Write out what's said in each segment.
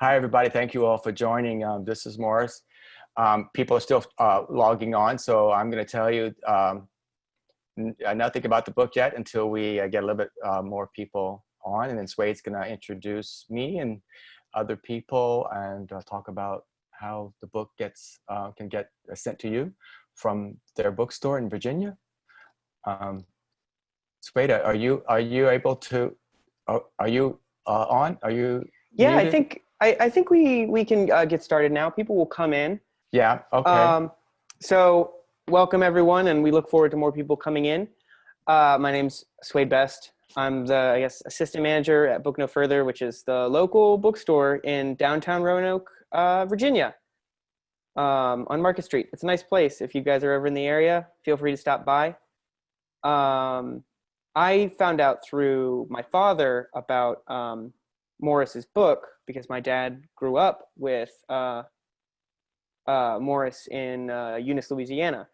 Hi, everybody. Thank you all for joining. This is Morris. People are still logging on, so I'm going to tell you nothing about the book yet until we get a little bit more people on, and then Swade's going to introduce me and other people and talk about how the book can get sent to you from their bookstore in Virginia. Swade, are you able to? Are you on? Are you Yeah, I muted? think I think we can get started now. People will come in. Yeah. Okay. So welcome everyone, and we look forward to more people coming in. My name's Swade Best. I'm the assistant manager at Book No Further, which is the local bookstore in downtown Roanoke, Virginia, on Market Street. It's a nice place. If you guys are ever in the area, feel free to stop by. I found out through my father about Morris's book because my dad grew up with Morris in Eunice, Louisiana.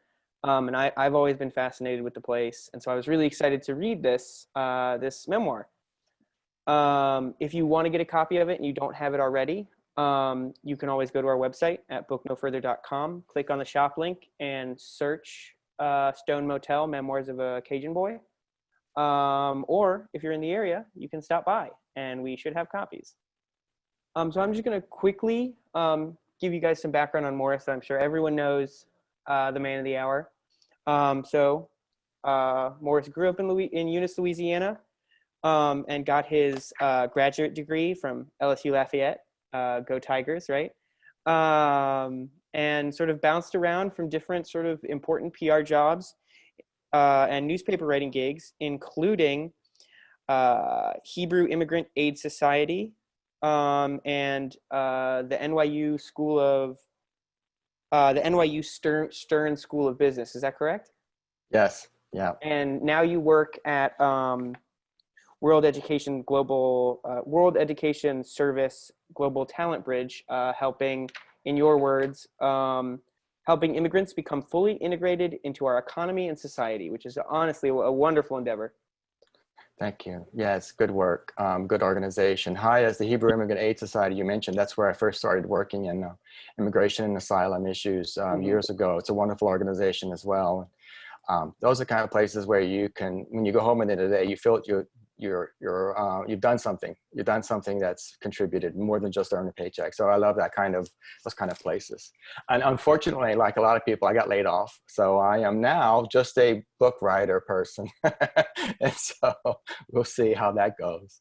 And I've always been fascinated with the place. And so I was really excited to read this memoir. If you want to get a copy of it and you don't have it already, you can always go to our website at booknofurther.com, click on the shop link and search Stone Motel, Memoirs of a Cajun Boy. Or if you're in the area, you can stop by and we should have copies. So I'm just going to quickly give you guys some background on Morris. I'm sure everyone knows the man of the hour. Morris grew up in Eunice, Louisiana, and got his graduate degree from LSU Lafayette. Go Tigers, right? And sort of bounced around from different sort of important PR jobs and newspaper writing gigs, including Hebrew Immigrant Aid Society and the NYU Stern School of Business. Is that correct? Yes. Yeah. And now you work at World Education Service Global Talent Bridge, helping, in your words, helping immigrants become fully integrated into our economy and society, which is honestly a wonderful endeavor. Thank you. Yes, good work. Good organization. Hi, as the Hebrew Immigrant Aid Society you mentioned, that's where I first started working in immigration and asylum issues years ago. It's a wonderful organization as well. Those are kind of places where you can, when you go home at the end of the day, you feel you've done something. You've done something that's contributed more than just earn a paycheck. So I love those kind of places. And unfortunately, like a lot of people, I got laid off. So I am now just a book writer person. And so we'll see how that goes.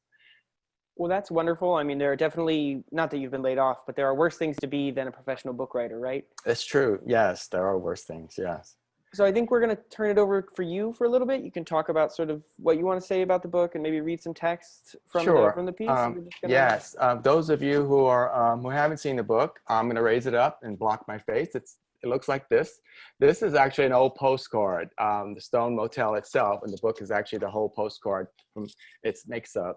Well, that's wonderful. I mean, there are definitely, not that you've been laid off, but there are worse things to be than a professional book writer, right? It's true. Yes, there are worse things. Yes. So I think we're going to turn it over for you for a little bit. You can talk about sort of what you want to say about the book and maybe read some text from the piece. Yes. Those of you who haven't seen the book, I'm going to raise it up and block my face. It looks like this. This is actually an old postcard, the Stone Motel itself, and the book is actually the whole postcard. It makes a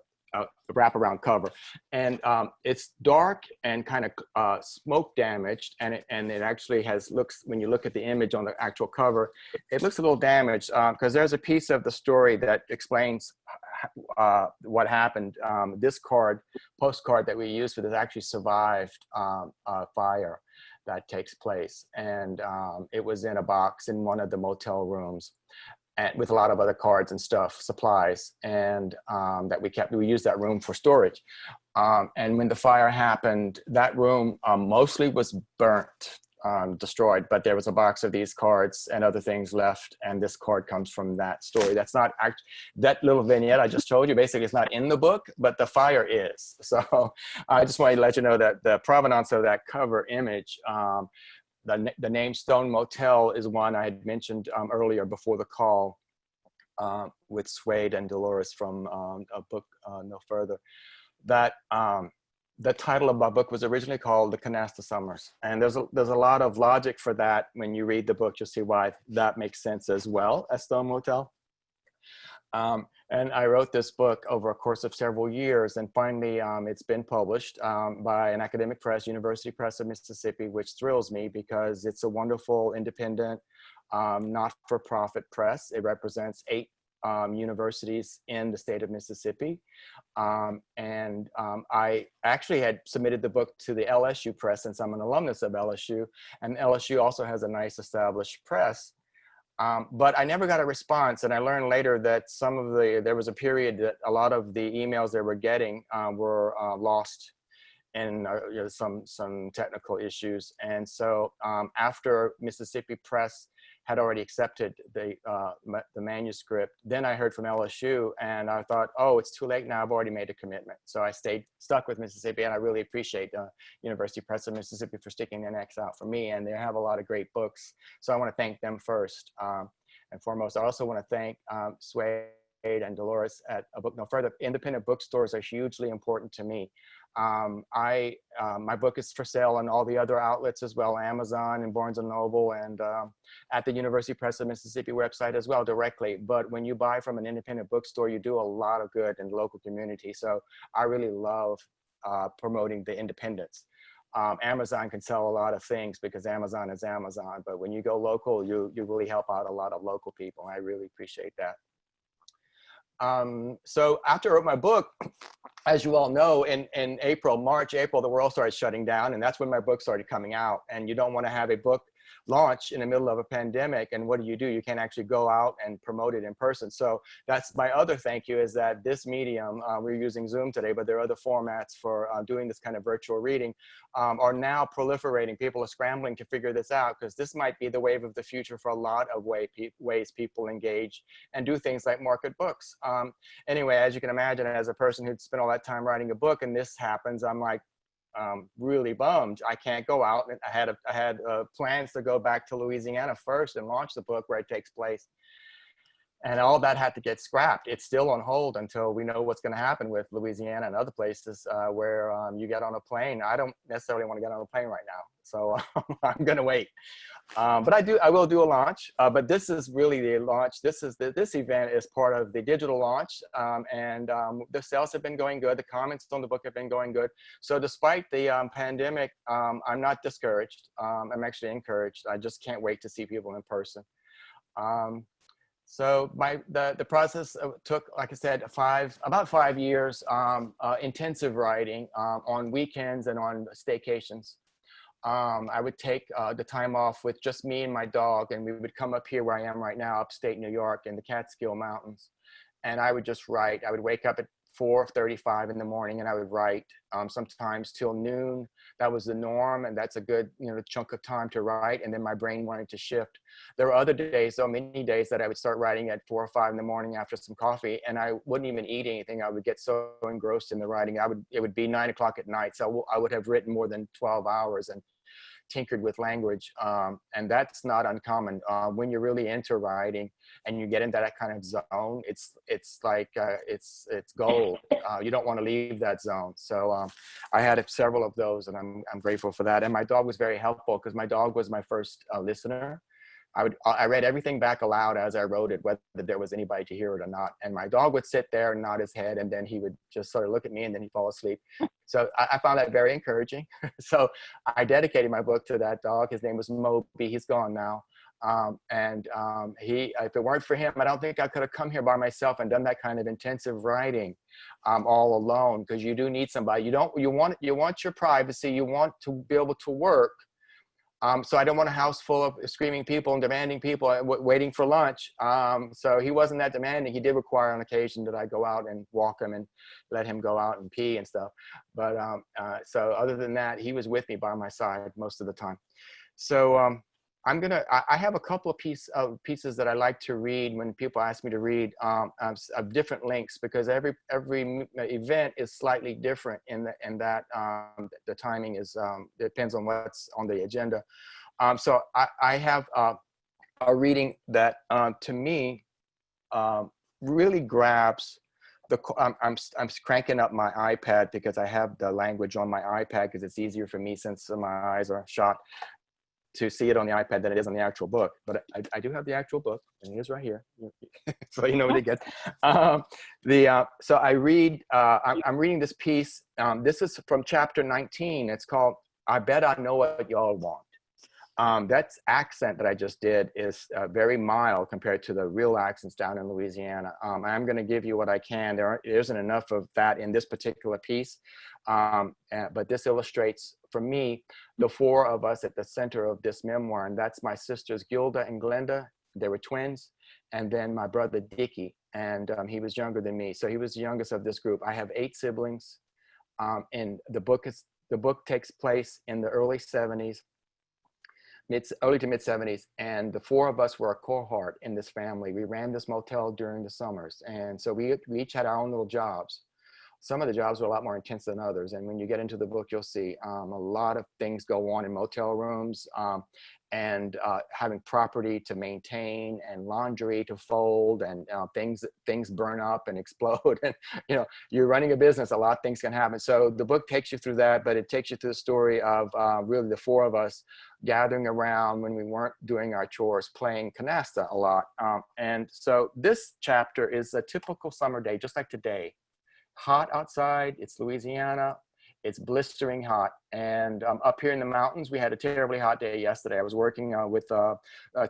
wraparound cover, and it's dark and kind of smoke damaged, and it actually looks, when you look at the image on the actual cover, it looks a little damaged because there's a piece of the story that explains what happened. This postcard that we used for this actually survived a fire that takes place, and it was in a box in one of the motel rooms, and with a lot of other cards and stuff, supplies, and that we used that room for storage. And when the fire happened, that room mostly was burnt, destroyed, but there was a box of these cards and other things left, and this card comes from that story. That's not that little vignette I just told you, basically it's not in the book, but the fire is. So I just wanted to let you know that the provenance of that cover image, the name Stone Motel is one I had mentioned earlier before the call with Swade and Dolores from a book No Further. That the title of my book was originally called The Canasta Summers, and there's a lot of logic for that. When you read the book, you'll see why that makes sense as well as Stone Motel. And I wrote this book over a course of several years, and finally it's been published by an academic press, University Press of Mississippi, which thrills me because it's a wonderful, independent, not-for-profit press. It represents 8 universities in the state of Mississippi. I actually had submitted the book to the LSU press since I'm an alumnus of LSU, and LSU also has a nice established press. But I never got a response, and I learned later that there was a period that a lot of the emails they were getting were lost in some technical issues. And so after Mississippi Press had already accepted the manuscript, then I heard from LSU, and I thought, oh, it's too late now. I've already made a commitment. So I stuck with Mississippi, and I really appreciate University Press of Mississippi for sticking their necks out for me. And they have a lot of great books. So I want to thank them first and foremost. I also want to thank Suede and Dolores at A Book No Further. Independent bookstores are hugely important to me. My book is for sale on all the other outlets as well, Amazon and Barnes & Noble, and at the University Press of Mississippi website as well directly. But when you buy from an independent bookstore, you do a lot of good in the local community. So I really love promoting the independents. Amazon can sell a lot of things because Amazon is Amazon, but when you go local, you really help out a lot of local people. I really appreciate that. So after I wrote my book, as you all know, in March, April, the world started shutting down, and that's when my book started coming out. And you don't want to have a book launch in the middle of a pandemic, and what do? You can't actually go out and promote it in person. So that's my other thank you, is that this medium, we're using Zoom today, but there are other formats for doing this kind of virtual reading, are now proliferating. People are scrambling to figure this out, because this might be the wave of the future for a lot of ways people engage and do things like market books. Anyway, as you can imagine, as a person who'd spent all that time writing a book and this happens, I'm like, really bummed. I can't go out. I had plans to go back to Louisiana first and launch the book where it takes place. And all that had to get scrapped. It's still on hold until we know what's going to happen with Louisiana and other places where you get on a plane. I don't necessarily want to get on a plane right now, so I'm going to wait. But I will do a launch. But this is really the launch. This event is part of the digital launch, and the sales have been going good. The comments on the book have been going good. So despite the pandemic, I'm not discouraged. I'm actually encouraged. I just can't wait to see people in person. So the process took, like I said, about 5 years, intensive writing on weekends and on staycations. I would take the time off with just me and my dog, and we would come up here where I am right now, upstate New York in the Catskill Mountains. And I would just write. I would wake up at 4:35 in the morning, and I would write sometimes till noon. That was the norm, and that's a good chunk of time to write. And then my brain wanted to shift. There were other days, so many days, that I would start writing at 4 or 5 in the morning after some coffee, and I wouldn't even eat anything. I would get so engrossed in the writing. It would be 9 o'clock at night, so I would have written more than 12 hours and tinkered with language, and that's not uncommon. When you're really into writing and you get into that kind of zone, it's like it's gold. You don't want to leave that zone. So I had several of those, and I'm grateful for that. And my dog was very helpful, because my dog was my first listener. I read everything back aloud as I wrote it, whether there was anybody to hear it or not. And my dog would sit there and nod his head, and then he would just sort of look at me, and then he'd fall asleep. So I found that very encouraging. So I dedicated my book to that dog. His name was Moby. He's gone now. If it weren't for him, I don't think I could have come here by myself and done that kind of intensive writing all alone, because you do need somebody. You want your privacy. You want to be able to work. So I don't want a house full of screaming people and demanding people waiting for lunch. So he wasn't that demanding. He did require on occasion that I go out and walk him and let him go out and pee and stuff. But so other than that, he was with me by my side most of the time. So I have a couple of pieces that I like to read when people ask me to read of different lengths, because every event is slightly different in that the timing is depends on what's on the agenda. So I have a reading that to me really grabs I'm cranking up my iPad because I have the language on my iPad, because it's easier for me, since my eyes are shot, to see it on the iPad than it is on the actual book. But I do have the actual book, and it is right here. So you know what it gets. So I read, I'm reading this piece. This is from chapter 19. It's called, I Bet I Know What Y'all Want. That accent that I just did is very mild compared to the real accents down in Louisiana. I'm going to give you what I can. There isn't enough of that in this particular piece, but this illustrates, for me, the four of us at the center of this memoir, and that's my sisters Gilda and Glenda. They were twins, and then my brother Dickie, and he was younger than me, so he was the youngest of this group. I have 8 siblings, and the book takes place in the early 70s. Early to mid 70s, and the 4 of us were a cohort in this family. We ran this motel during the summers, and so we each had our own little jobs. Some of the jobs were a lot more intense than others, and when you get into the book, you'll see a lot of things go on in motel rooms, and having property to maintain and laundry to fold, and things burn up and explode, and you're running a business, a lot of things can happen. So the book takes you through that, but it takes you through the story of really the 4 of us gathering around when we weren't doing our chores, playing canasta a lot. And so this chapter is a typical summer day, just like today. Hot outside, it's Louisiana, it's blistering hot. And up here in the mountains, we had a terribly hot day yesterday. I was working with a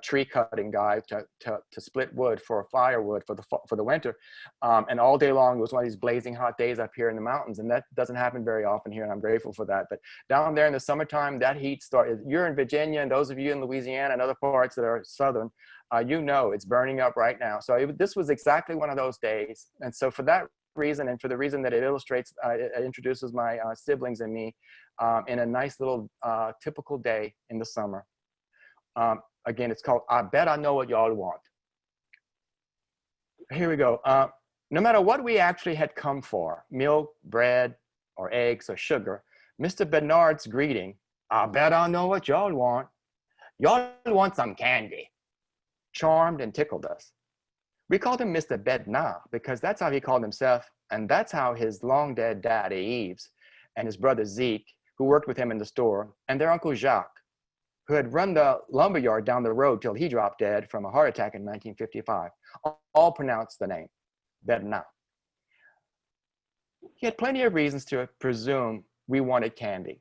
tree cutting guy to split wood for firewood for the winter. And all day long, it was one of these blazing hot days up here in the mountains. And that doesn't happen very often here, and I'm grateful for that. But down there in the summertime, that heat started. You're in Virginia, and those of you in Louisiana and other parts that are southern, it's burning up right now. So this was exactly one of those days. And so for that reason, and for the reason that it illustrates, it introduces my siblings and me in a nice little typical day in the summer. Again, it's called I Bet I Know What Y'all Want. Here we go. No matter what we actually had come for, milk, bread, or eggs, or sugar, Mr. Bernard's greeting, I bet I know what y'all want. Y'all want some candy, charmed and tickled us. We called him Mr. Bednar because that's how he called himself, and that's how his long-dead daddy Eves and his brother Zeke, who worked with him in the store, and their uncle Jacques, who had run the lumberyard down the road till he dropped dead from a heart attack in 1955, all pronounced the name Bednar. He had plenty of reasons to presume we wanted candy.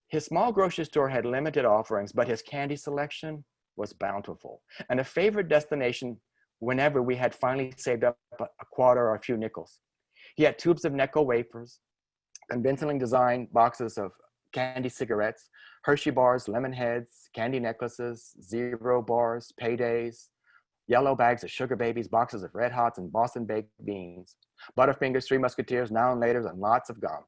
His small grocery store had limited offerings, but his candy selection was bountiful, and a favorite destination whenever we had finally saved up a quarter or a few nickels. He had tubes of Necco wafers, convincingly designed boxes of candy cigarettes, Hershey bars, lemon heads, candy necklaces, Zero bars, paydays, yellow bags of sugar babies, boxes of Red Hots and Boston baked beans, Butterfingers, Three Musketeers, Now and Laters, and lots of gum.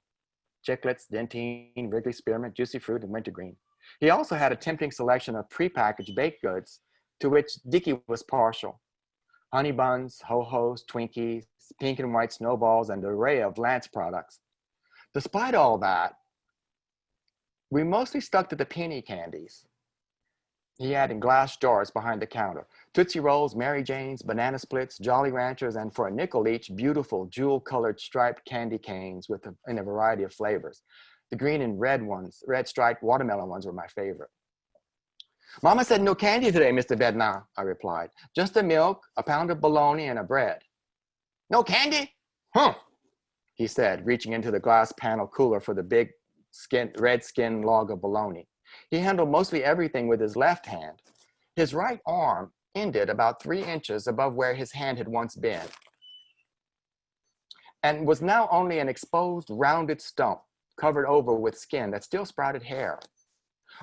Chiclets, Dentine, Wrigley Spearmint, Juicy Fruit, and Wintergreen. He also had a tempting selection of prepackaged baked goods to which Dickie was partial. Honey buns, ho-hos, Twinkies, pink and white snowballs, and an array of Lance products. Despite all that, we mostly stuck to the penny candies he had in glass jars behind the counter. Tootsie Rolls, Mary Janes, Banana Splits, Jolly Ranchers, and for a nickel each, beautiful jewel-colored striped candy canes in a variety of flavors. The green and red ones, red striped watermelon ones were my favorite. Mama said no candy today, Mr. Bednar, I replied. Just a milk, a pound of bologna, and a bread. No candy? Huh, he said, reaching into the glass panel cooler for the big red skin log of bologna. He handled mostly everything with his left hand. His right arm ended about 3 inches above where his hand had once been, and was now only an exposed, rounded stump covered over with skin that still sprouted hair.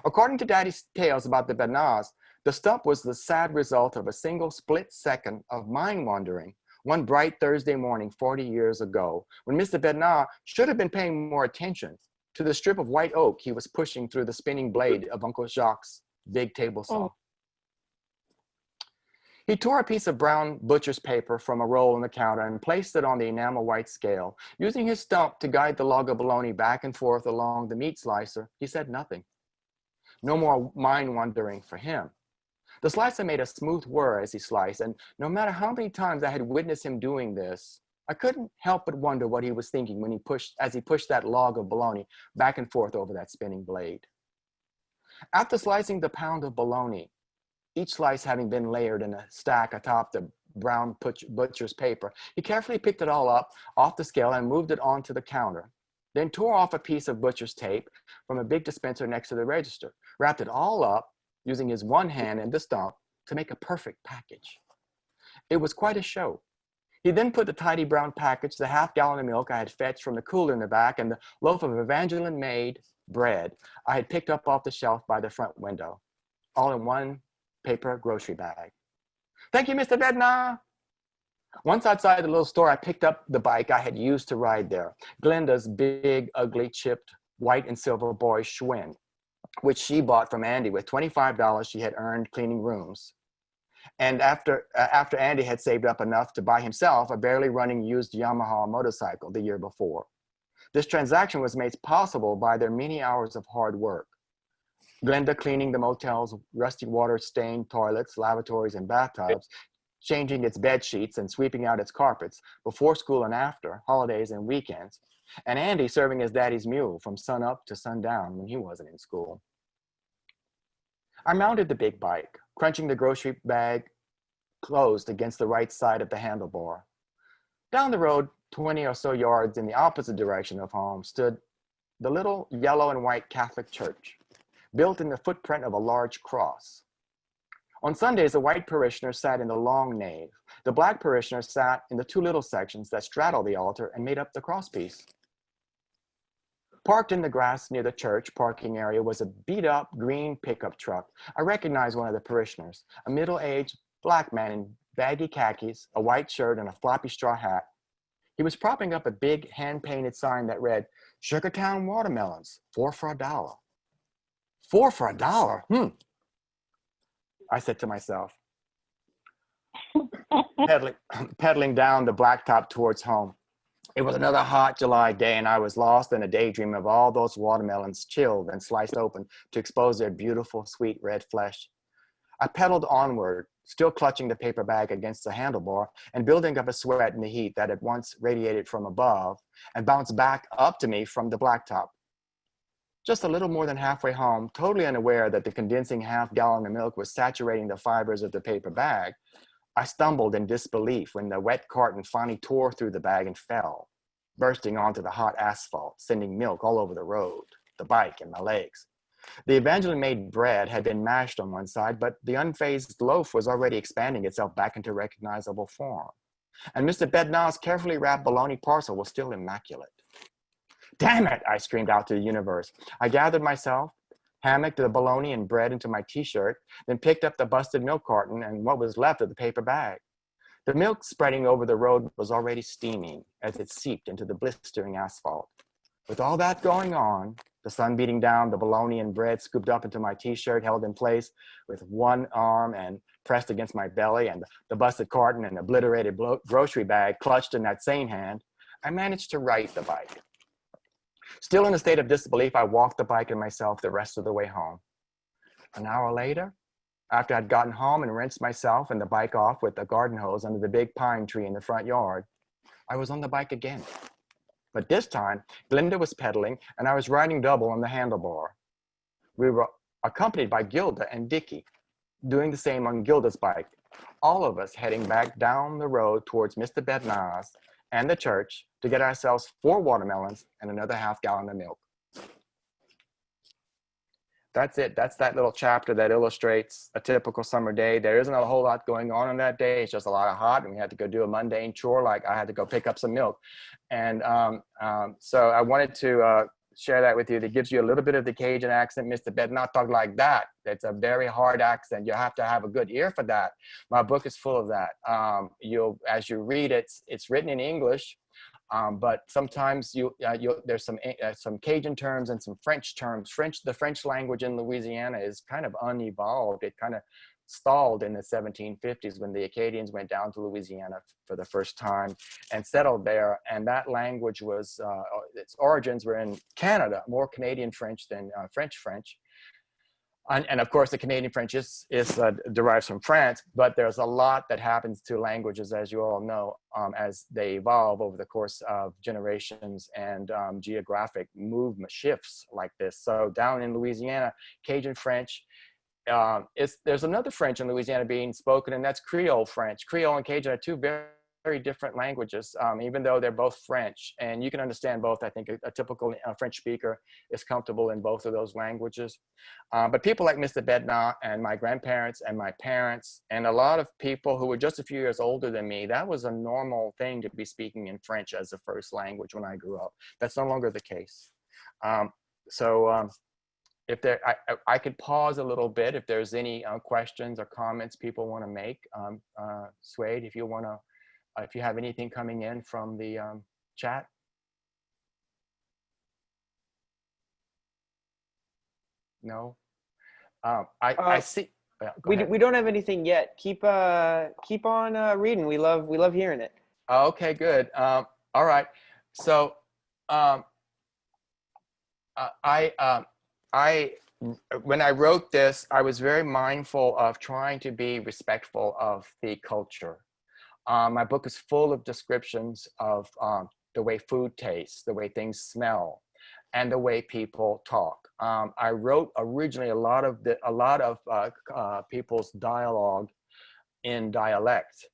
According to Daddy's tales about the Bednars, the stump was the sad result of a single split second of mind wandering one bright Thursday morning 40 years ago, when Mr. Bednar should have been paying more attention to the strip of white oak he was pushing through the spinning blade of Uncle Jacques' big table saw. He tore a piece of brown butcher's paper from a roll on the counter and placed it on the enamel white scale. Using his stump to guide the log of bologna back and forth along the meat slicer, he said nothing. No more mind wandering for him. The slicer made a smooth whir as he sliced, and no matter how many times I had witnessed him doing this, I couldn't help but wonder what he was thinking as he pushed that log of bologna back and forth over that spinning blade. After slicing the pound of bologna, each slice having been layered in a stack atop the brown butcher's paper, he carefully picked it all up off the scale and moved it onto the counter, then tore off a piece of butcher's tape from a big dispenser next to the register, wrapped it all up, using his one hand and the stump to make a perfect package. It was quite a show. He then put the tidy brown package, the half-gallon of milk I had fetched from the cooler in the back, and the loaf of Evangeline-made bread I had picked up off the shelf by the front window, all in one paper grocery bag. "Thank you, Mr. Bednar." Once outside the little store, I picked up the bike I had used to ride there, Glenda's big, ugly, chipped white and silver boy Schwinn, which she bought from Andy with $25 she had earned cleaning rooms. And after Andy had saved up enough to buy himself a barely running used Yamaha motorcycle the year before. This transaction was made possible by their many hours of hard work. Glenda cleaning the motel's rusty water-stained toilets, lavatories, and bathtubs, changing its bed sheets and sweeping out its carpets before school and after, holidays and weekends, and Andy serving as daddy's mule from sunup to sundown when he wasn't in school. I mounted the big bike, crunching the grocery bag closed against the right side of the handlebar. Down the road, 20 or so yards in the opposite direction of home, stood the little yellow and white Catholic church, built in the footprint of a large cross. On Sundays, the white parishioners sat in the long nave. The black parishioners sat in the two little sections that straddled the altar and made up the crosspiece. Parked in the grass near the church parking area was a beat-up green pickup truck. I recognized one of the parishioners, a middle-aged black man in baggy khakis, a white shirt, and a floppy straw hat. He was propping up a big hand-painted sign that read, "Sugartown watermelons, 4 for $1. 4 for $1? I said to myself, pedaling down the blacktop towards home. It was another hot July day, and I was lost in a daydream of all those watermelons chilled and sliced open to expose their beautiful, sweet red flesh. I pedaled onward, still clutching the paper bag against the handlebar and building up a sweat in the heat that had once radiated from above and bounced back up to me from the blacktop. Just a little more than halfway home, totally unaware that the condensing half-gallon of milk was saturating the fibers of the paper bag, I stumbled in disbelief when the wet carton finally tore through the bag and fell, bursting onto the hot asphalt, sending milk all over the road, the bike, and my legs. The Evangeline-made bread had been mashed on one side, but the unfazed loaf was already expanding itself back into recognizable form. And Mr. Bednar's carefully wrapped bologna parcel was still immaculate. "Damn it," I screamed out to the universe. I gathered myself, hammocked the bologna and bread into my t-shirt, then picked up the busted milk carton and what was left of the paper bag. The milk spreading over the road was already steaming as it seeped into the blistering asphalt. With all that going on, the sun beating down, the bologna and bread scooped up into my t-shirt, held in place with one arm and pressed against my belly, and the busted carton and obliterated grocery bag clutched in that same hand, I managed to right the bike. Still in a state of disbelief, I walked the bike and myself the rest of the way home. An hour later, after I'd gotten home and rinsed myself and the bike off with a garden hose under the big pine tree in the front yard, I was on the bike again. But this time, Glenda was pedaling and I was riding double on the handlebar. We were accompanied by Gilda and Dickie, doing the same on Gilda's bike, all of us heading back down the road towards Mr. Bednar's and the church to get ourselves 4 watermelons and another half-gallon of milk. That's it. That's that little chapter that illustrates a typical summer day. There isn't a whole lot going on that day. It's just a lot of hot, and we had to go do a mundane chore, like I had to go pick up some milk. And so I wanted to share that with you. That gives you a little bit of the Cajun accent. Mr. Bednar talk like that. It's a very hard accent. You have to have a good ear for that. My book is full of that. As you read it, it's written in English, but sometimes there's some Cajun terms and some French terms. The French language in Louisiana is kind of unevolved. It kind of stalled in the 1750s when the Acadians went down to Louisiana for the first time and settled there. And that language was, its origins were in Canada, more Canadian French than French. And of course, the Canadian French is derives from France, but there's a lot that happens to languages, as you all know, as they evolve over the course of generations and geographic movement shifts like this. So down in Louisiana, Cajun French, there's another French in Louisiana being spoken, and that's Creole French. Creole and Cajun are two very very different languages, even though they're both French, and you can understand both. I think a typical French speaker is comfortable in both of those languages. But people like Mr. Bednar and my grandparents and my parents and a lot of people who were just a few years older than me, that was a normal thing to be speaking in French as a first language when I grew up. That's no longer the case. If there, I could pause a little bit if there's any questions or comments people want to make. Suede, if you want to, if you have anything coming in from the chat. No, I see. We don't have anything yet. Keep on reading. We love hearing it. Okay, good. All right. So when I wrote this, I was very mindful of trying to be respectful of the culture. My book is full of descriptions of the way food tastes, the way things smell, and the way people talk. I wrote originally a lot of people's dialogue in dialect.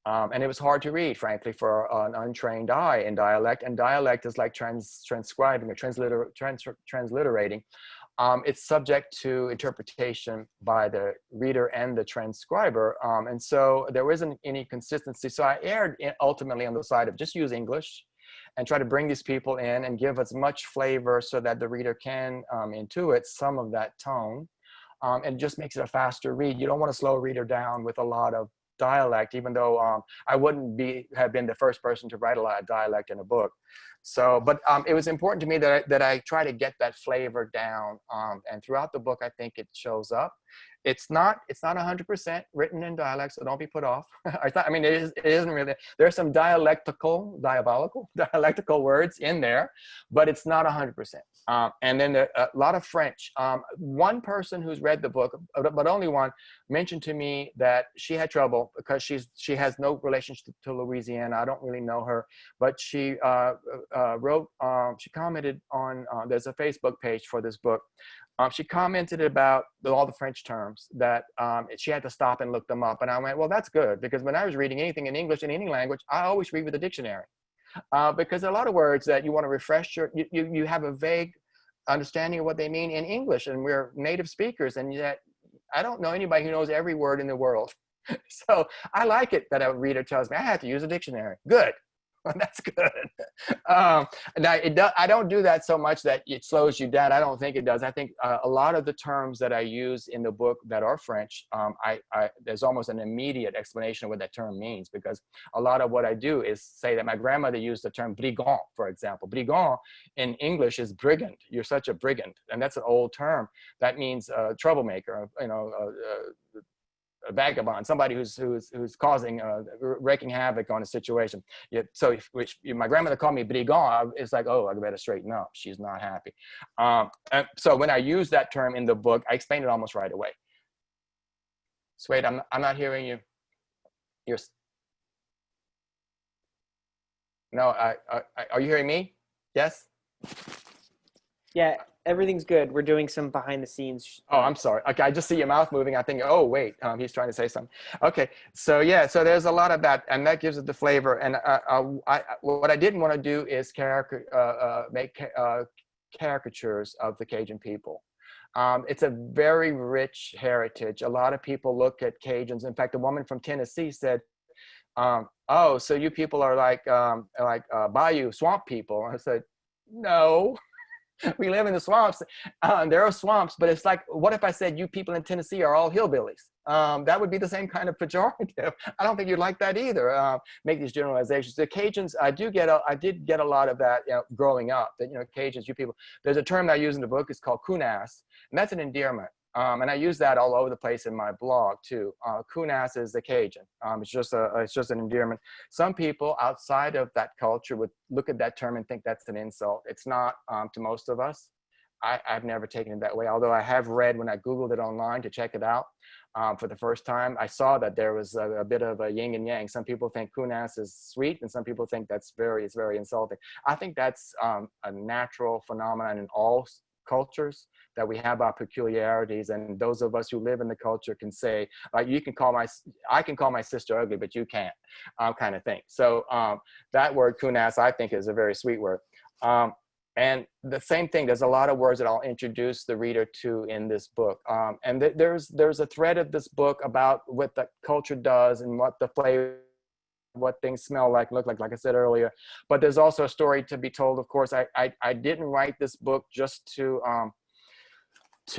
And it was hard to read, frankly, for an untrained eye in dialect. And dialect is like transcribing or transliterating. It's subject to interpretation by the reader and the transcriber. And so there wasn't any consistency. So I erred ultimately on the side of just use English and try to bring these people in and give as much flavor so that the reader can intuit some of that tone. And it just makes it a faster read. You don't want to slow a reader down with a lot of dialect, even though I wouldn't have been the first person to write a lot of dialect in a book. So, but it was important to me that I try to get that flavor down. And throughout the book, I think it shows up. It's not 100% written in dialect, so don't be put off. I mean, it isn't really. There's some dialectical words in there, but it's not 100%. And then a lot of French. One person who's read the book, but only one, mentioned to me that she had trouble because she has no relationship to Louisiana. I don't really know her, but she she commented on, there's a Facebook page for this book. She commented about all the French terms that she had to stop and look them up. And I went, well, that's good, because when I was reading anything in English in any language, I always read with a dictionary. Because a lot of words that you want to refresh you have a vague understanding of what they mean in English, and we're native speakers, and yet I don't know anybody who knows every word in the world. So I like it that a reader tells me I have to use a dictionary. Good. That's good. Now I don't do that so much that it slows you down. I don't think it does. I think a lot of the terms that I use in the book that are French, there's almost an immediate explanation of what that term means, because a lot of what I do is say that my grandmother used the term brigand, for example. Brigand in English is brigand. You're such a brigand, and that's an old term. That means troublemaker. A vagabond, somebody who's causing, wreaking havoc on a situation. So if my grandmother called me brigand, it's like, oh, I better straighten up. She's not happy. And so when I use that term in the book, I explain it almost right away. Wait, I'm not hearing you. No, are you hearing me? Yes? Yeah, everything's good. We're doing some behind the scenes. Oh, I'm sorry. Okay, I just see your mouth moving. I think, oh, wait, he's trying to say something. Okay, so yeah, so there's a lot of that, and that gives it the flavor. And what I didn't want to do is make caricatures of the Cajun people. It's a very rich heritage. A lot of people look at Cajuns. In fact, a woman from Tennessee said, oh, so you people are like bayou, swamp people. I said, no. We live in the swamps. There are swamps, but it's like, what if I said you people in Tennessee are all hillbillies? That would be the same kind of pejorative. I don't think you'd like that either. Make these generalizations. The Cajuns, I did get a lot of that, growing up. That Cajuns, you people. There's a term that I use in the book. It's called kunas, and that's an endearment. And I use that all over the place in my blog too. Kunas is the Cajun. It's just an endearment. Some people outside of that culture would look at that term and think that's an insult. It's not to most of us. I've never taken it that way. Although I have read, when I Googled it online to check it out for the first time, I saw that there was a bit of a yin and yang. Some people think kunas is sweet, and some people think it's very insulting. I think that's a natural phenomenon in all cultures, that we have our peculiarities, and those of us who live in the culture can say, I can call my sister ugly, but you can't, kind of thing. So that word kunas, I think, is a very sweet word. And the same thing, there's a lot of words that I'll introduce the reader to in this book. And there's a thread of this book about what the culture does and what the flavor, what things smell like, look like I said earlier. But there's also a story to be told. Of course, I didn't write this book just to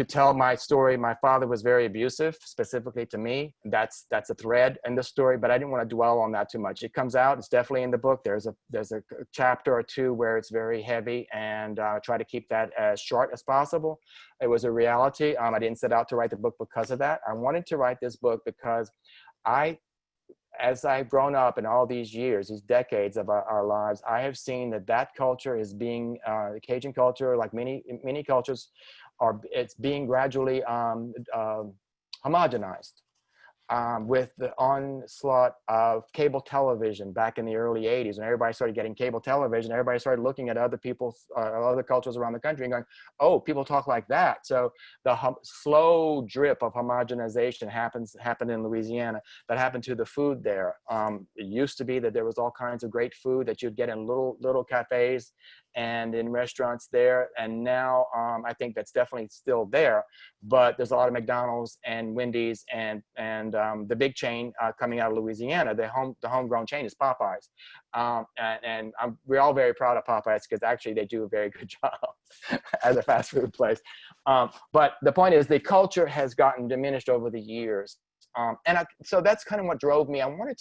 tell my story. My father was very abusive, specifically to me. That's a thread in the story, but I didn't want to dwell on that too much. It comes out, it's definitely in the book. There's a chapter or two where it's very heavy, and try to keep that as short as possible. It was a reality. I didn't set out to write the book because of that. I wanted to write this book because as I've grown up in all these years, these decades of our lives, I have seen that culture is being, the Cajun culture, like many cultures, it's being gradually homogenized with the onslaught of cable television back in the early 80s. When everybody started getting cable television, everybody started looking at other people's, other cultures around the country and going, oh, people talk like that. So the slow drip of homogenization happened in Louisiana. That happened to the food there. It used to be that there was all kinds of great food that you'd get in little cafes and in restaurants there. And now I think that's definitely still there, but there's a lot of McDonald's and Wendy's and the big chain coming out of Louisiana. The homegrown chain is Popeyes. And we're all very proud of Popeyes because actually they do a very good job as a fast food place. But the point is the culture has gotten diminished over the years. So that's kind of what drove me. I wanted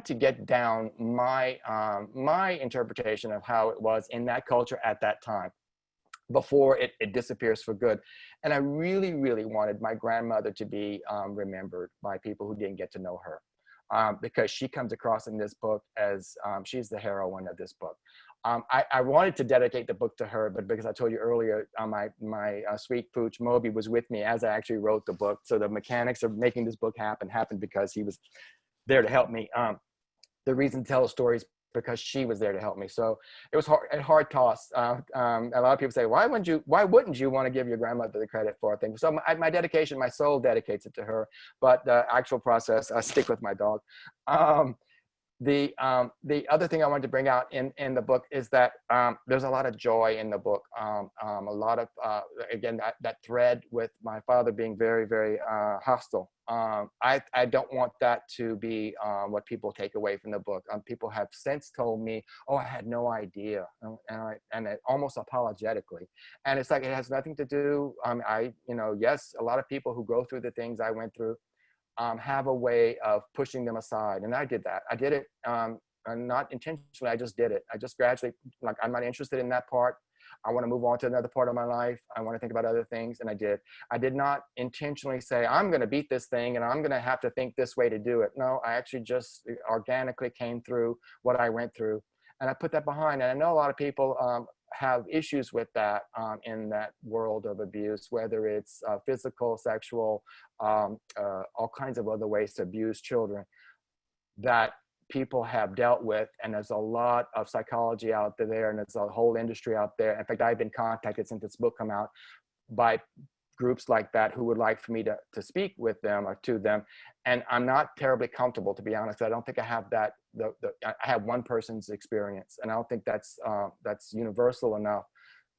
to get down my interpretation of how it was in that culture at that time, before it disappears for good. And I really, really wanted my grandmother to be remembered by people who didn't get to know her, because she comes across in this book as she's the heroine of this book. I wanted to dedicate the book to her, but because I told you earlier, my sweet pooch Moby was with me as I actually wrote the book. So the mechanics of making this book happened because he was there to help me. The reason to tell stories because she was there to help me. So it was a hard toss. A lot of people say, why wouldn't you want to give your grandmother the credit for things? So my dedication, my soul dedicates it to her, but the actual process, I stick with my dog. The other thing I wanted to bring out in the book is that there's a lot of joy in the book. A lot of, again, that thread with my father being very, very hostile. I don't want that to be what people take away from the book. People have since told me, oh, I had no idea, and almost apologetically. And it's like, it has nothing to do, yes, a lot of people who go through the things I went through have a way of pushing them aside. And I did that. I did it not intentionally. I just did it. I just gradually, like, I'm not interested in that part. I want to move on to another part of my life. I want to think about other things. And I did. I did not intentionally say, I'm going to beat this thing and I'm going to have to think this way to do it. No, I actually just organically came through what I went through. And I put that behind. And I know a lot of people have issues with that in that world of abuse, whether it's physical, sexual, all kinds of other ways to abuse children that people have dealt with. And there's a lot of psychology out there, and there's a whole industry out there. In fact, I've been contacted since this book come out by groups like that who would like for me to speak with them or to them. And I'm not terribly comfortable, to be honest. I don't think I have that. I have one person's experience, and I don't think that's universal enough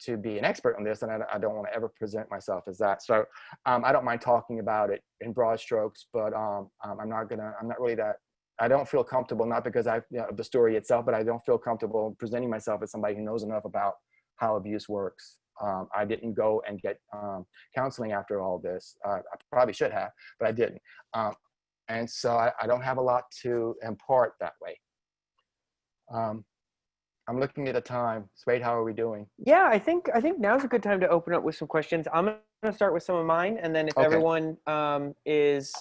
to be an expert on this. And I don't want to ever present myself as that. So I don't mind talking about it in broad strokes, but I'm not really that. I don't feel comfortable, not because the story itself, but I don't feel comfortable presenting myself as somebody who knows enough about how abuse works. I didn't go and get counseling after all this. I probably should have, but I didn't. And so I don't have a lot to impart that way. I'm looking at the time. Swade, how are we doing? Yeah, I think now's a good time to open up with some questions. I'm going to start with some of mine, and then if everyone is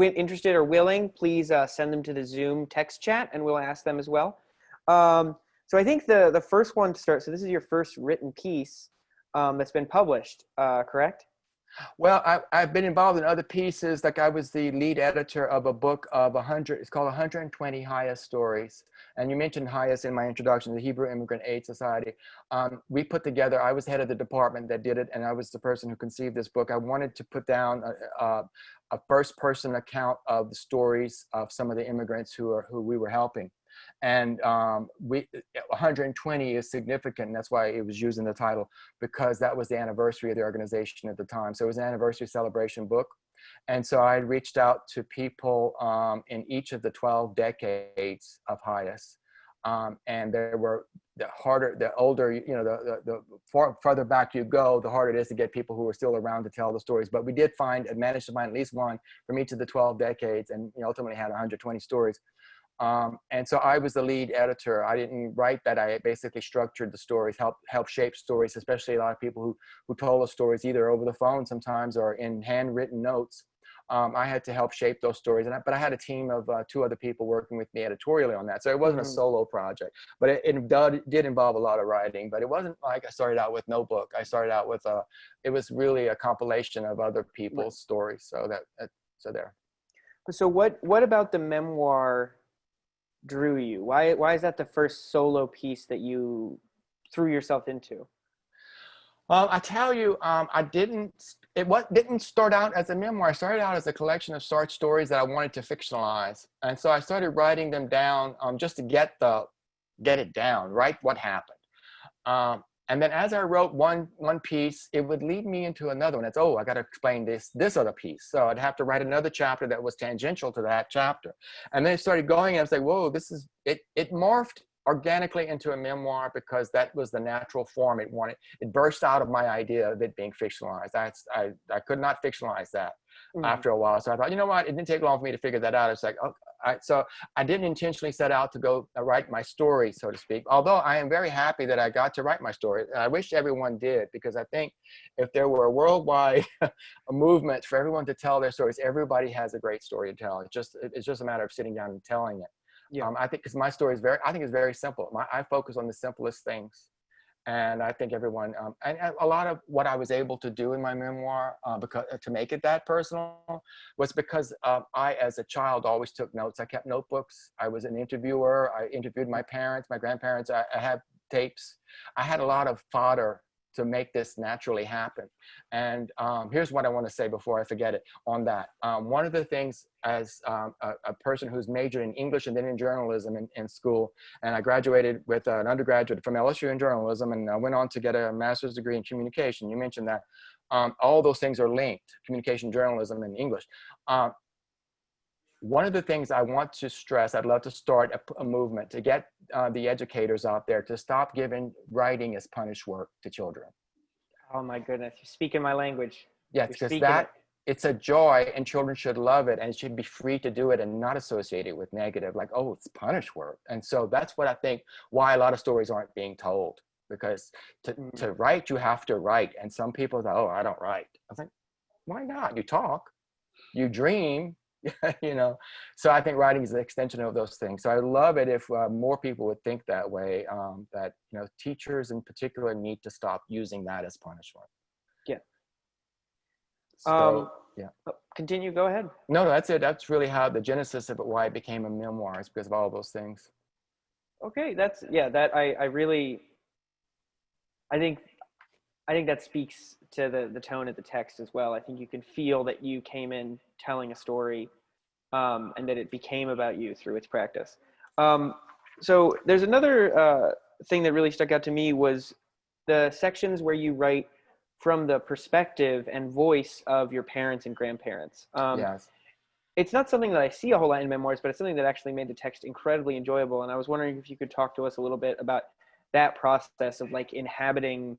interested or willing, please send them to the Zoom text chat, and we'll ask them as well. So I think the first one to start, so this is your first written piece that's been published, correct? Well, I've been involved in other pieces. Like I was the lead editor of a book of 100, it's called 120 Highest Stories. And you mentioned Highest in my introduction, the Hebrew Immigrant Aid Society. We put together, I was head of the department that did it, and I was the person who conceived this book. I wanted to put down a first person account of the stories of some of the immigrants who we were helping. And 120 is significant, and that's why it was used in the title, because that was the anniversary of the organization at the time. So it was an anniversary celebration book. And so I reached out to people in each of the 12 decades of Highest. And there were the older, you know, the farther back you go, the harder it is to get people who are still around to tell the stories. But we did manage to find at least one from each of the 12 decades, and ultimately had 120 stories. And so I was the lead editor. I didn't write that. I basically structured the stories, helped shape stories, especially a lot of people who told us stories either over the phone sometimes or in handwritten notes. I had to help shape those stories, but I had a team of 2 other people working with me editorially on that. So it wasn't a solo project, but it did involve a lot of writing. But it wasn't like I started out with no book. I started out with it was really a compilation of other people's stories. So so there. So what about the memoir drew you? Why is that the first solo piece that you threw yourself into? I tell you, it didn't start out as a memoir. I started out as a collection of short stories that I wanted to fictionalize. And so I started writing them down just to get it down, write what happened. And then as I wrote one piece, it would lead me into another one. It's, I got to explain this other piece. So I'd have to write another chapter that was tangential to that chapter. And then it started going, and I was like, whoa, it morphed organically into a memoir because that was the natural form it wanted. It burst out of my idea of it being fictionalized. I could not fictionalize that after a while. So I thought, you know what? It didn't take long for me to figure that out. It's like, so I didn't intentionally set out to go write my story, so to speak. Although I am very happy that I got to write my story. I wish everyone did, because I think if there were a worldwide movement for everyone to tell their stories, everybody has a great story to tell. It's just a matter of sitting down and telling it. Yeah. I think because my story is it's very simple. I focus on the simplest things. And I think everyone, and a lot of what I was able to do in my memoir, because to make it that personal, was because I, as a child, always took notes. I kept notebooks. I was an interviewer. I interviewed my parents, my grandparents. I had tapes. I had a lot of fodder to make this naturally happen. And here's what I want to say before I forget it on that. One of the things, as a person who's majored in English and then in journalism in school, and I graduated with an undergraduate from LSU in journalism, and I went on to get a master's degree in communication. You mentioned that. All those things are linked, communication, journalism, and English. One of the things I want to stress, I'd love to start a movement to get the educators out there to stop giving writing as punished work to children. Oh my goodness, you're speaking my language. Yes, because it's a joy, and children should love it, and it should be free to do it and not associate it with negative, like, oh, it's punished work. And so that's what I think why a lot of stories aren't being told, because to write, you have to write. And some people say, oh, I don't write. I think, why not? You talk, you dream. So I think writing is an extension of those things. So I love it if more people would think that way, that teachers in particular need to stop using that as punishment. Yeah. So continue, go ahead. No, that's it. That's really how the genesis of it, why it became a memoir, is because of all those things. Okay, I think that speaks to the tone of the text as well. I think you can feel that you came in telling a story, and that it became about you through its practice. So there's another thing that really stuck out to me was the sections where you write from the perspective and voice of your parents and grandparents. Yes. It's not something that I see a whole lot in memoirs, but it's something that actually made the text incredibly enjoyable. And I was wondering if you could talk to us a little bit about that process of like inhabiting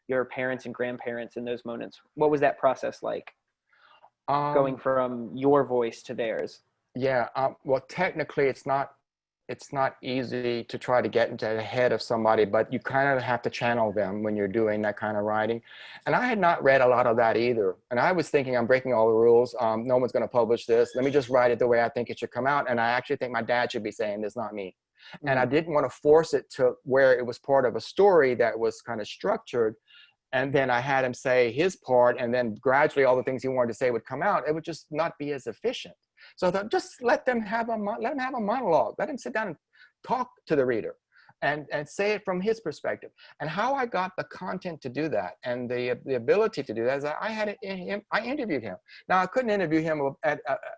your parents and grandparents in those moments. What was that process like, going from your voice to theirs? Yeah, well, technically it's not easy to try to get into the head of somebody, but you kind of have to channel them when you're doing that kind of writing. And I had not read a lot of that either. And I was thinking, I'm breaking all the rules. No one's going to publish this. Let me just write it the way I think it should come out. And I actually think my dad should be saying this, not me. And I didn't want to force it to where it was part of a story that was kind of structured. and then I had him say his part, and then gradually all the things he wanted to say would come out. It would just not be as efficient. So I thought, just let them have a monologue. Let him sit down and talk to the reader, and say it from his perspective. And how I got the content to do that, and the ability to do that, is that I had it in him. I interviewed him. Now I couldn't interview him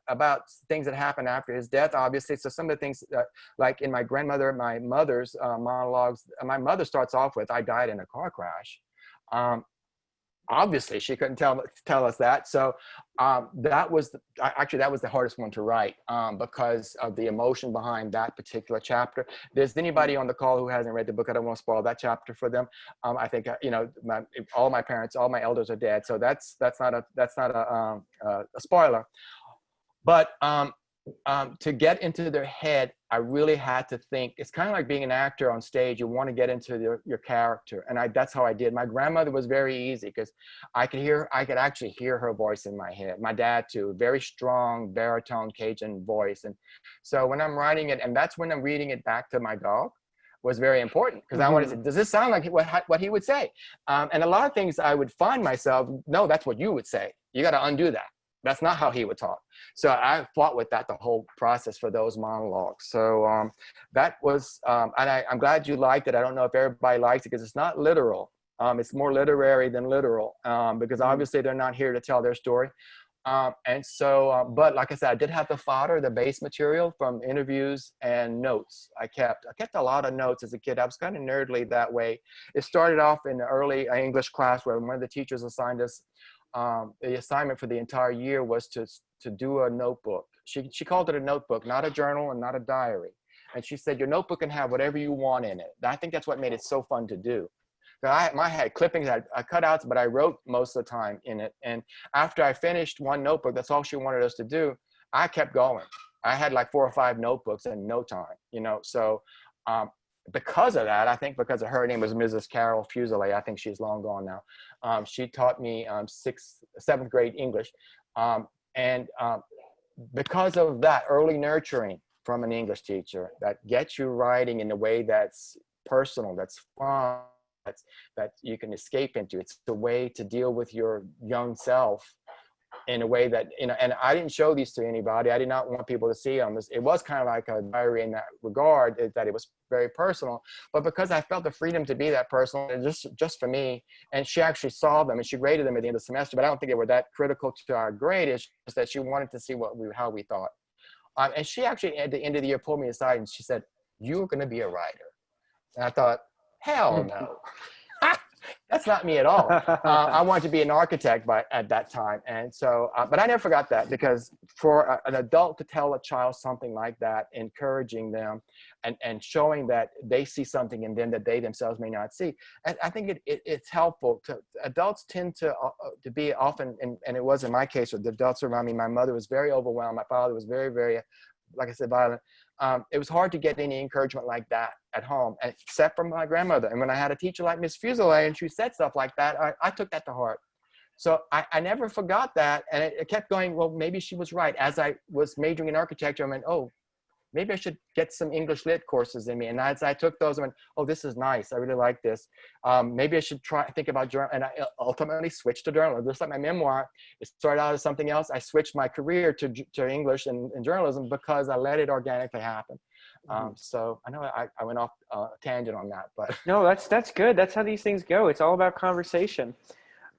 about things that happened after his death, obviously. So some of the things, like in my mother's monologues, my mother starts off with, "I died in a car crash." Obviously she couldn't tell us that. So that was the hardest one to write, because of the emotion behind that particular chapter. If there's anybody on the call who hasn't read the book, I don't want to spoil that chapter for them. I think all my parents, all my elders are dead, so that's not a spoiler. But to get into their head, I really had to think. It's kind of like being an actor on stage. You want to get into your character, and that's how I did. My grandmother was very easy, because I could actually hear her voice in my head. My dad too, very strong baritone Cajun voice. And so when I'm writing it, and that's when I'm reading it back to my dog, was very important, because I wanted to say, does this sound like what he would say? And a lot of things I would find myself, no, that's what you would say. You got to undo that. That's not how he would talk. So I fought with that the whole process for those monologues. So that was, and I'm glad you liked it. I don't know if everybody likes it, because it's not literal. It's more literary than literal, because obviously they're not here to tell their story. And so, but like I said, I did have the fodder, the base material from interviews and notes. I kept a lot of notes as a kid. I was kind of nerdly that way. It started off in the early English class, where one of the teachers assigned us, the assignment for the entire year was to do a notebook. She called it a notebook, not a journal and not a diary. And she said, your notebook can have whatever you want in it. I think that's what made it so fun to do. I had clippings, I cutouts, but I wrote most of the time in it. And after I finished one notebook, that's all she wanted us to do, I kept going. I had like 4 or 5 notebooks in no time, So because of that, I think because of her name was Mrs. Carol Fuselier, I think she's long gone now. She taught me 7th grade English. And because of that early nurturing from an English teacher that gets you writing in a way that's personal, that's fun, that you can escape into. It's the way to deal with your young self in a way that, and I didn't show these to anybody. I did not want people to see them. It was kind of like a diary in that regard, that it was very personal, but because I felt the freedom to be that personal, just for me. And she actually saw them and she graded them at the end of the semester, but I don't think they were that critical to our grade. It's just that she wanted to see how we thought. And she actually at the end of the year pulled me aside and she said, "You're going to be a writer." And I thought, hell no. That's not me at all. I wanted to be an architect at that time. And so, but I never forgot that, because for an adult to tell a child something like that, encouraging them and showing that they see something in them that they themselves may not see. And I think it's helpful to adults tend to be often, and it was in my case with the adults around me. My mother was very overwhelmed. My father was very, very, like I said, violent. It was hard to get any encouragement like that at home, except from my grandmother. And when I had a teacher like Miss Fuselier and she said stuff like that, I took that to heart. So I never forgot that. And it kept going, well, maybe she was right. As I was majoring in architecture, I went, oh, maybe I should get some English lit courses in me. And as I took those, I went, oh, this is nice. I really like this. Maybe I should think about journal. And I ultimately switched to journalism. Just like my memoir, it started out as something else. I switched my career to English and journalism because I let it organically happen. So I know I went off a tangent on that, but no, that's good. That's how these things go. It's all about conversation.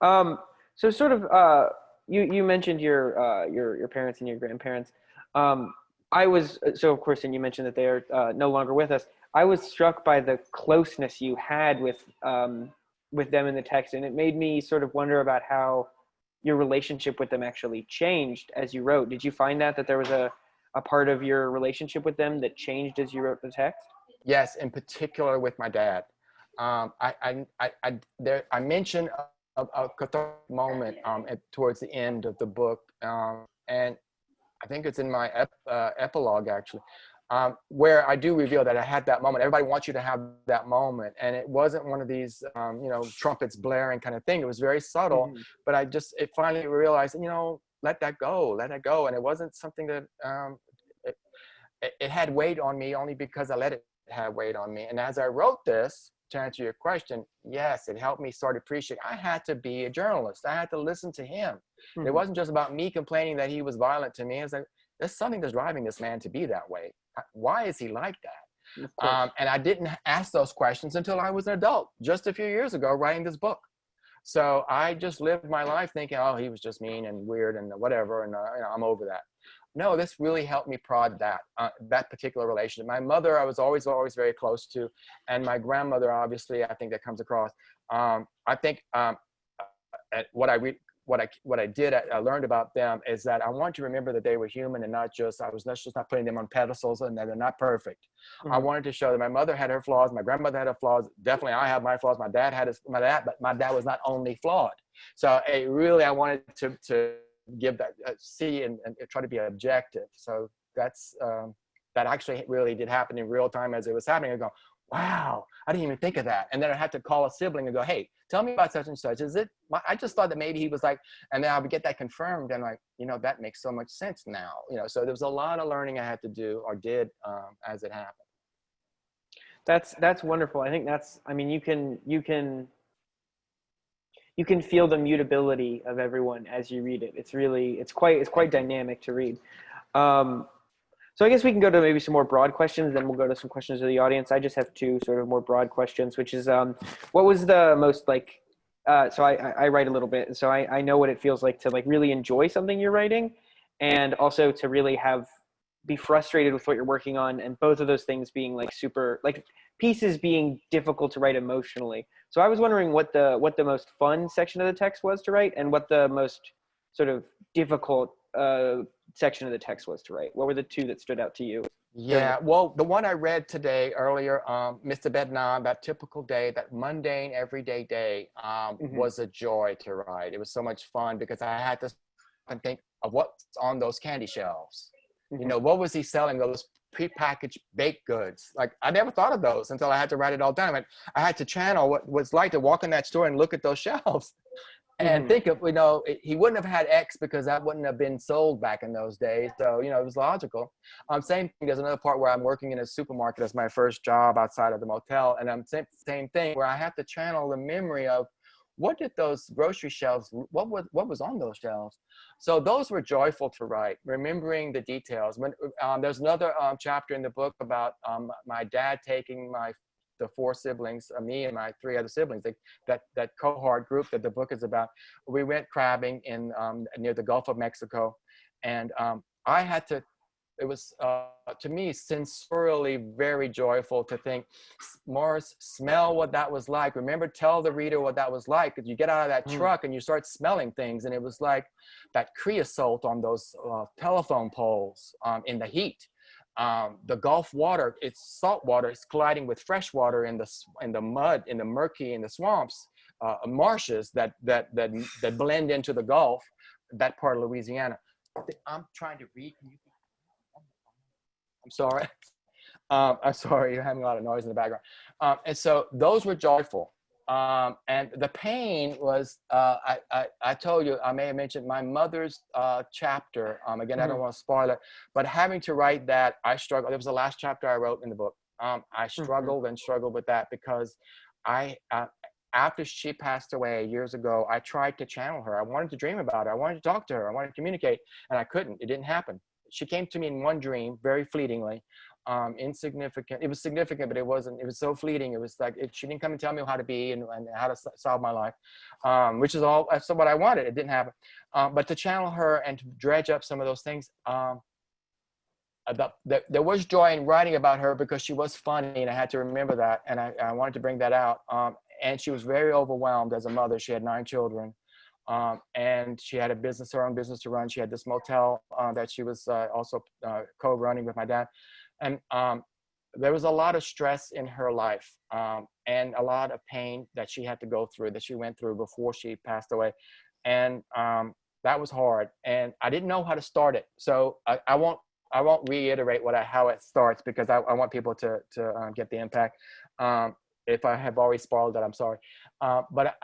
So sort of, you mentioned your parents and your grandparents. So of course, and you mentioned that they are no longer with us. I was struck by the closeness you had with them in the text, and it made me sort of wonder about how your relationship with them actually changed as you wrote. Did you find that there was a part of your relationship with them that changed as you wrote the text? Yes, in particular with my dad. I mentioned a cathartic moment towards the end of the book, and I think it's in my epilogue actually, where I do reveal that I had that moment. Everybody wants you to have that moment, and it wasn't one of these trumpets blaring kind of thing. It was very subtle, but it finally realized, let that go, and it wasn't something that it had weight on me only because I let it have weight on me. And as I wrote this, to answer your question, yes, it helped me start appreciating. I had to be a journalist. I had to listen to him. It wasn't just about me complaining that he was violent to me. It's like, there's something that's driving this man to be that way. Why is he like that? Of course. And I didn't ask those questions until I was an adult, just a few years ago, writing this book. So I just lived my life thinking, oh, he was just mean and weird and whatever, and I'm over that. No, this really helped me prod that particular relationship. My mother, I was always very close to, and my grandmother, obviously, I think that comes across. I think what I did, I learned about them is that I want to remember that they were human and not just, I was just not putting them on pedestals and that they're not perfect. I wanted to show that my mother had her flaws, my grandmother had her flaws. Definitely, I have my flaws. My dad had but my dad was not only flawed. So I wanted to give that, see and try to be objective. So that's, that actually really did happen in real time as it was happening. I go, wow, I didn't even think of that. And then I had to call a sibling and go, hey, tell me about such and such. I just thought that maybe he was like, and then I would get that confirmed and like, that makes so much sense now. So there was a lot of learning I had to do or did as it happened. That's wonderful. I think you can feel the mutability of everyone as you read it. It's quite dynamic to read. So I guess we can go to maybe some more broad questions, then we'll go to some questions of the audience. I just have two sort of more broad questions, which is, what was the most so I write a little bit, so I know what it feels like to really enjoy something you're writing, and also to really be frustrated with what you're working on, and both of those things being pieces being difficult to write emotionally. So I was wondering what the most fun section of the text was to write, and what the most sort of difficult section of the text was to write. What were the two that stood out to you? Yeah, well, the one I read today earlier, Mr. Bednar, that typical day, that mundane everyday day, was a joy to write. It was so much fun because I had to think of what's on those candy shelves. What was he selling? Those prepackaged baked goods. Like, I never thought of those until I had to write it all down. I had to channel what it's like to walk in that store and look at those shelves and think of, he wouldn't have had X because that wouldn't have been sold back in those days. So, it was logical. Same thing, there's another part where I'm working in a supermarket as my first job outside of the motel. And same thing where I have to channel the memory of what did those grocery shelves, what was on those shelves? So those were joyful to write, remembering the details. When there's another chapter in the book about my dad taking the four siblings, me and my three other siblings, that cohort group that the book is about. We went crabbing in near the Gulf of Mexico, and I had to. It was to me sensorially very joyful to think, Morris, smell what that was like. Remember, tell the reader what that was like. Because you get out of that truck and you start smelling things, and it was like that creosote on those telephone poles in the heat. The Gulf water, it's salt water, it's colliding with fresh water in the mud, in the murky, in the swamps, marshes that blend into the Gulf, that part of Louisiana. I'm trying to read. I'm sorry. I'm sorry, you're having a lot of noise in the background. And so those were joyful. And the pain was, I told you, I may have mentioned my mother's chapter. Again, I don't want to spoil it, but having to write that, I struggled. It was the last chapter I wrote in the book. I struggled and struggled with that because after she passed away years ago, I tried to channel her. I wanted to dream about her. I wanted to talk to her. I wanted to communicate, and I couldn't. It didn't happen. She came to me in one dream, very fleetingly. Insignificant. It was significant, but it wasn't. It was so fleeting. It was like she didn't come and tell me how to be and how to solve my life, which is all. That's what I wanted. It didn't happen. But to channel her and to dredge up some of those things, there was joy in writing about her because she was funny, and I had to remember that, and I wanted to bring that out. And she was very overwhelmed as a mother. She had 9 children. And she had her own business to run. She had this motel that she was also co-running with my dad. And there was a lot of stress in her life and a lot of pain that she had to go through, that she went through before she passed away. And that was hard. And I didn't know how to start it. So I won't reiterate how it starts because I want people to get the impact. If I have already spoiled that, I'm sorry. But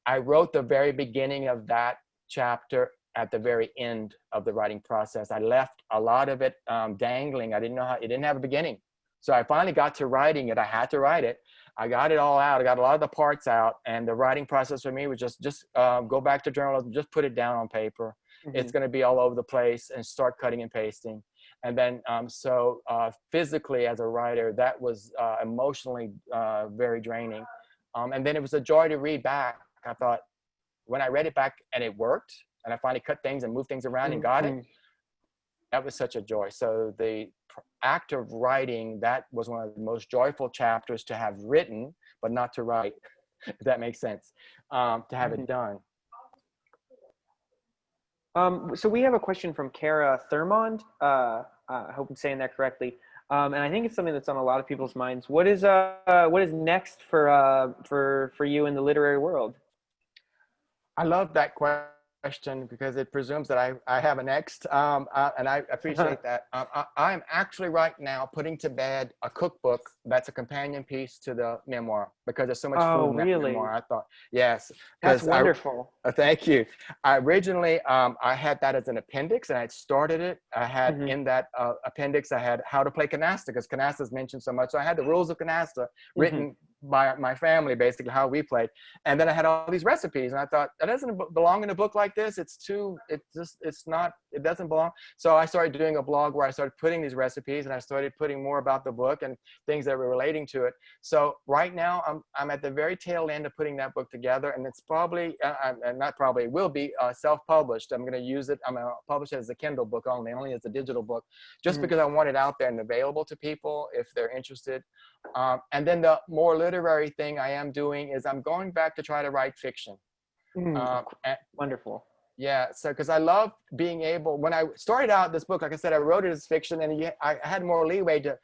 I wrote the very beginning of that chapter at the very end of the writing process. I left a lot of it dangling. I didn't know it didn't have a beginning. So I finally got to writing it. I had to write it. I got it all out. I got a lot of the parts out, and the writing process for me was just go back to journalism, just put it down on paper. It's going to be all over the place, and start cutting and pasting. And then physically as a writer, that was emotionally very draining. And then it was a joy to read back. I thought when I read it back and it worked, and I finally cut things and moved things around and got it, that was such a joy. So the act of writing, that was one of the most joyful chapters to have written, but not to write, if that makes sense, to have it done. So we have a question from Kara Thurmond. I hope I'm saying that correctly. And I think it's something that's on a lot of people's minds. What is next for you in the literary world? I love that question because it presumes that I have a next, and I appreciate that. I'm actually right now putting to bed a cookbook that's a companion piece to the memoir, because there's so much food in that memoir. I thought, yes. That's wonderful. Thank you. I originally, I had that as an appendix, and I started it. I had in that appendix, I had how to play canasta, because canasta is mentioned so much. So I had the rules of canasta written by my family, basically how we played. And then I had all these recipes, and I thought that doesn't belong in a book like this. It doesn't belong. So I started doing a blog where I started putting these recipes, and I started putting more about the book and things that were relating to it. So right now I'm at the very tail end of putting that book together, and it's probably, it will be self-published. I'm going to use it. I'm going to publish it as a Kindle book only as a digital book, just because I want it out there and available to people if they're interested. And then the more literary thing I am doing is I'm going back to try to write fiction. Wonderful. Yeah, so because I love being able, when I started out this book, like I said, I wrote it as fiction, and I had more leeway to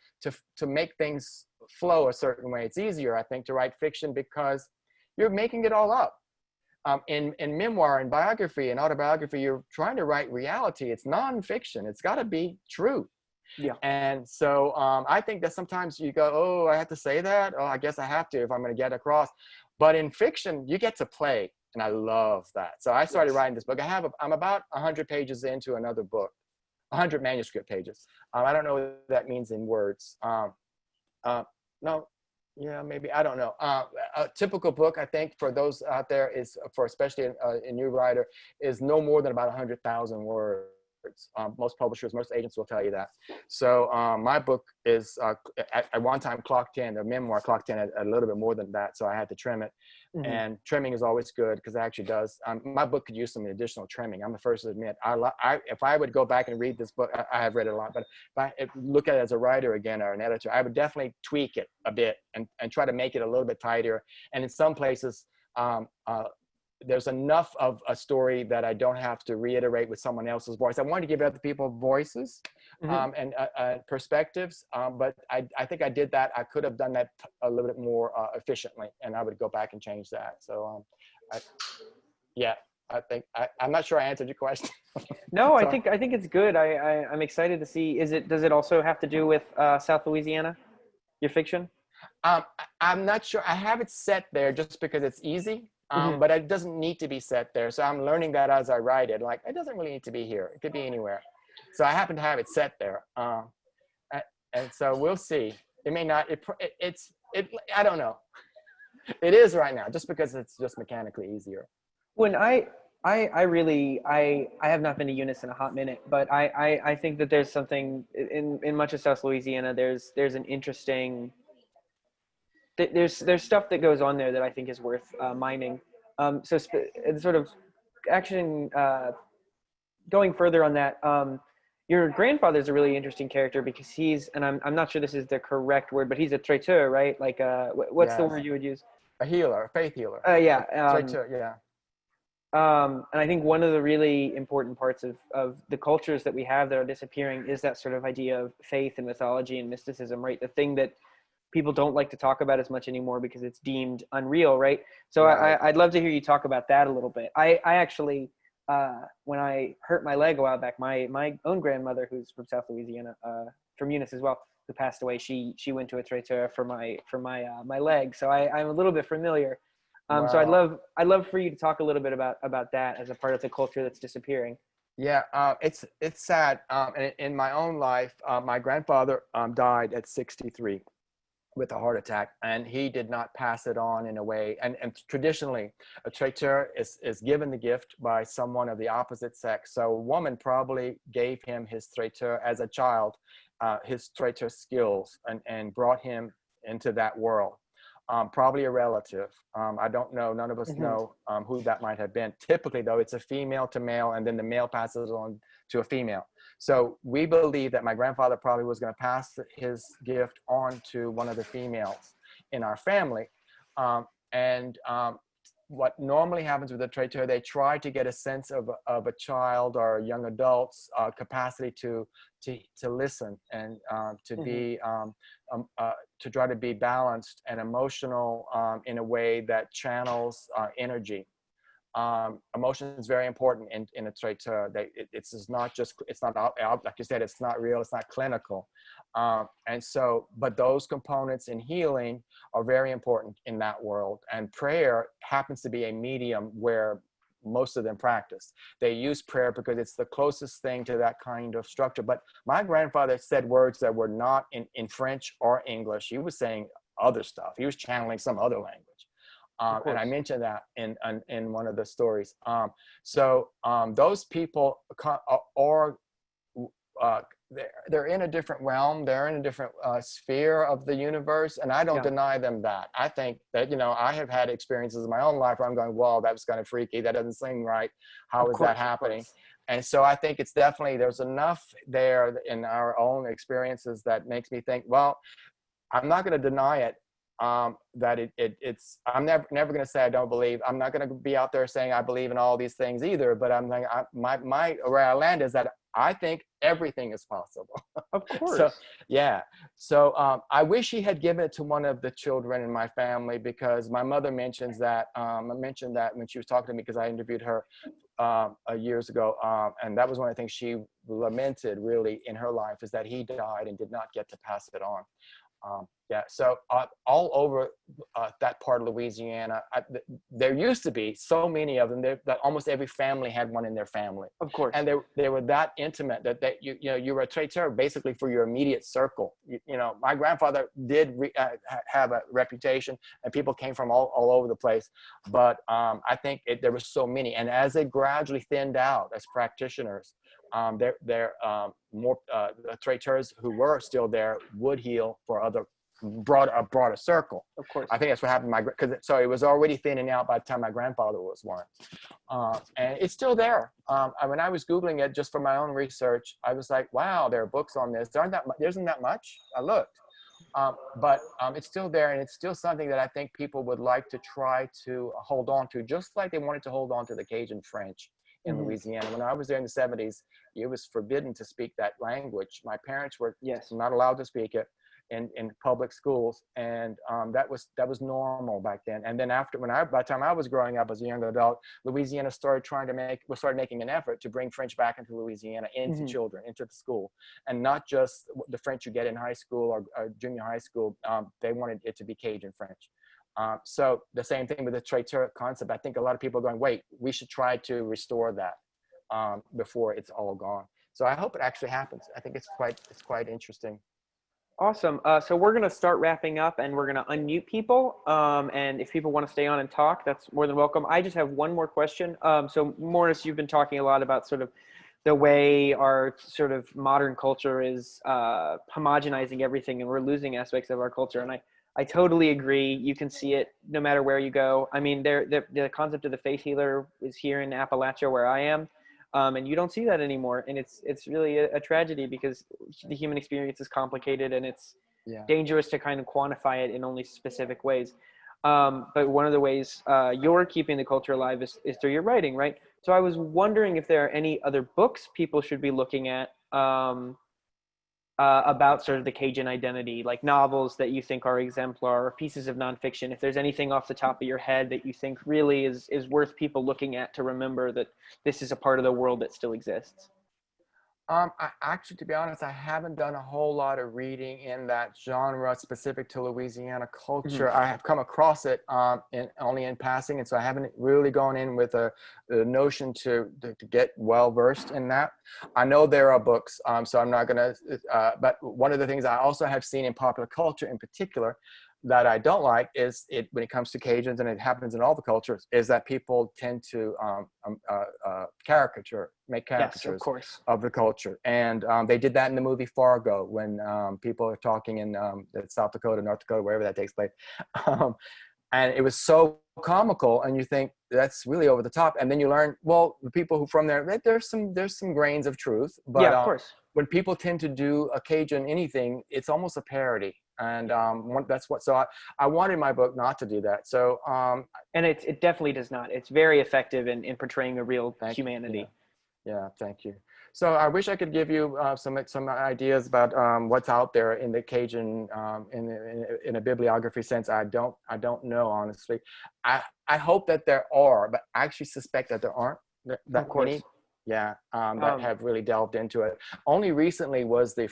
make things flow a certain way. It's easier, I think, to write fiction because you're making it all up. In memoir and biography and autobiography, you're trying to write reality. It's nonfiction. It's got to be true. Yeah. And so I think that sometimes you go, oh, I have to say that. Oh, I guess I have to if I'm going to get across. But in fiction, you get to play. And I love that. So I started writing this book. I'm about 100 pages into another book, 100 manuscript pages. I don't know what that means in words. No, yeah, maybe, I don't know. A typical book, I think, for those out there is, for especially a new writer, is no more than about 100,000 words. Most publishers, most agents will tell you that. So my book is at one time clocked in, the memoir clocked in at a little bit more than that. So I had to trim it. And trimming is always good because it actually does. My book could use some additional trimming. I'm the first to admit. If I would go back and read this book, I have read it a lot, but if I look at it as a writer again or an editor, I would definitely tweak it a bit and try to make it a little bit tighter. And in some places, there's enough of a story that I don't have to reiterate with someone else's voice. I wanted to give other people voices and perspectives, but I think I did that. I could have done that a little bit more efficiently, and I would go back and change that. So, I think I'm not sure I answered your question. No, I think it's good. I'm excited to see. Does it also have to do with South Louisiana, your fiction? I'm not sure. I have it set there just because it's easy. But it doesn't need to be set there. So I'm learning that as I write it. Like, it doesn't really need to be here. It could be anywhere. So I happen to have it set there. And so we'll see. It may not, I don't know. It is right now, just because it's just mechanically easier. When I have not been to Eunice in a hot minute, but I think that there's something in much of South Louisiana, there's an interesting, there's stuff that goes on there that I think is worth mining. So sort of action, going further on that, your grandfather's a really interesting character because he's, and I'm not sure this is the correct word, but he's a traiteur, right? Like, what's the word you would use? A healer, a faith healer. Yeah. Traiteur, yeah. And I think one of the really important parts of the cultures that we have that are disappearing is that sort of idea of faith and mythology and mysticism, right? The thing that people don't like to talk about as much anymore because it's deemed unreal, right? So right. I'd love to hear you talk about that a little bit. I actually, when I hurt my leg a while back, my own grandmother, who's from South Louisiana, from Eunice as well, who passed away, she went to a traiteur for my leg. So I'm a little bit familiar. Wow. So I'd love for you to talk a little bit about that as a part of the culture that's disappearing. Yeah, it's sad. In my own life, my grandfather died at 63 with a heart attack, and he did not pass it on in a way. And traditionally, a traiteur is given the gift by someone of the opposite sex. So a woman probably gave him his traiteur as a child, his traiteur skills, and brought him into that world. Probably a relative. I don't know. None of us Hmm. know who that might have been. Typically, though, it's a female to male, and then the male passes it on to a female. So we believe that my grandfather probably was going to pass his gift on to one of the females in our family. And what normally happens with a traiteur, they try to get a sense of a child or a young adult's capacity to listen and to Hmm. be to try to be balanced and emotional in a way that channels energy. Emotion is very important in a traiteur. It's just not just, it's not out, like you said, it's not real, it's not clinical. And so, but those components in healing are very important in that world. And prayer happens to be a medium where most of them practice. They use prayer because it's the closest thing to that kind of structure. But my grandfather said words that were not in French or English. He was saying other stuff. He was channeling some other language. Of And I course. mentioned that in one of the stories. So those people are uh, they're in a different realm. They're in a different sphere of the universe, and I don't Yeah. deny them that. I think that, you know, I have had experiences in my own life where I'm going, "Whoa, that was kind of freaky. That doesn't seem right. How Of is that course. Of happening?" course. And so I think it's definitely, there's enough there in our own experiences that makes me think, well, I'm not going to deny it. That it's, I'm never going to say I don't believe. I'm not going to be out there saying I believe in all these things either. But I'm like, my where I land is that I think everything is possible. Of So course. yeah. So I wish he had given it to one of the children in my family, because my mother mentions that. I mentioned that when she was talking to me, because I interviewed her years ago, and that was one of the things she lamented really in her life, is that he died and did not get to pass it on. Yeah, so all over that part of Louisiana, there used to be so many of them that almost every family had one in their family, Of course. and they were that intimate that you know, you were a traiteur basically for your immediate circle. You know, my grandfather did have a reputation, and people came from all over the place, but I think there were so many, and as they gradually thinned out as practitioners, they're more traiteurs who were still there would heal for other broader circle. Of course. I think that's what happened. Because so it was already thinning out by the time my grandfather was one, and it's still there. When I was googling it just for my own research, I was like, wow, there are books on this. There isn't that much. I looked, but it's still there, and it's still something that I think people would like to try to hold on to, just like they wanted to hold on to the Cajun French in Hmm. Louisiana. When I was there in the 70s, it was forbidden to speak that language. My parents were Yes. not allowed to speak it in public schools, and that was normal back then. And then by the time I was growing up as a young adult, Louisiana started making an effort to bring French back into Louisiana, into Hmm. children, into the school, and not just the French you get in high school or junior high school. They wanted it to be Cajun French. So the same thing with the traiteur concept. I think a lot of people are going, wait, we should try to restore that before it's all gone. So I hope it actually happens. I think it's quite interesting. Awesome. So we're going to start wrapping up, and we're going to unmute people. And if people want to stay on and talk, that's more than welcome. I just have one more question. So Morris, you've been talking a lot about sort of the way our sort of modern culture is homogenizing everything, and we're losing aspects of our culture. And I totally agree. You can see it no matter where you go. I mean, the concept of the faith healer is here in Appalachia, where I am. And you don't see that anymore, and it's really a tragedy, because the human experience is complicated, and it's Yeah. dangerous to kind of quantify it in only specific ways. But one of the ways you're keeping the culture alive is through your writing, right? So I was wondering if there are any other books people should be looking at about sort of the Cajun identity, like novels that you think are exemplar, or pieces of nonfiction. If there's anything off the top of your head that you think really is worth people looking at to remember that this is a part of the world that still exists. Actually, to be honest, I haven't done a whole lot of reading in that genre specific to Louisiana Mhm. culture. I have come across it only in passing, and so I haven't really gone in with a notion to get well versed in that. I know there are books, so I'm not gonna. But one of the things I also have seen in popular culture, in particular, that I don't like is it when it comes to Cajuns, and it happens in all the cultures, is that people tend to make Yes, of caricatures course. of the culture. And they did that in the movie Fargo when people are talking in South Dakota, North Dakota, wherever that takes place. Um, and it was so comical, and you think that's really over the top. And then you learn, well, the people who from there, there's some grains of truth, Yeah, but of course. when people tend to do a Cajun anything, it's almost a parody. And that's what, so I wanted my book not to do that. So And it definitely does not. It's very effective in portraying a real thank you. humanity. Yeah, thank you. So I wish I could give you some ideas about what's out there in the Cajun in a bibliography sense. I don't know, honestly. I hope that there are, but I actually suspect that there aren't Of that many. course. Yeah, that Um, have really delved into it. Only recently was the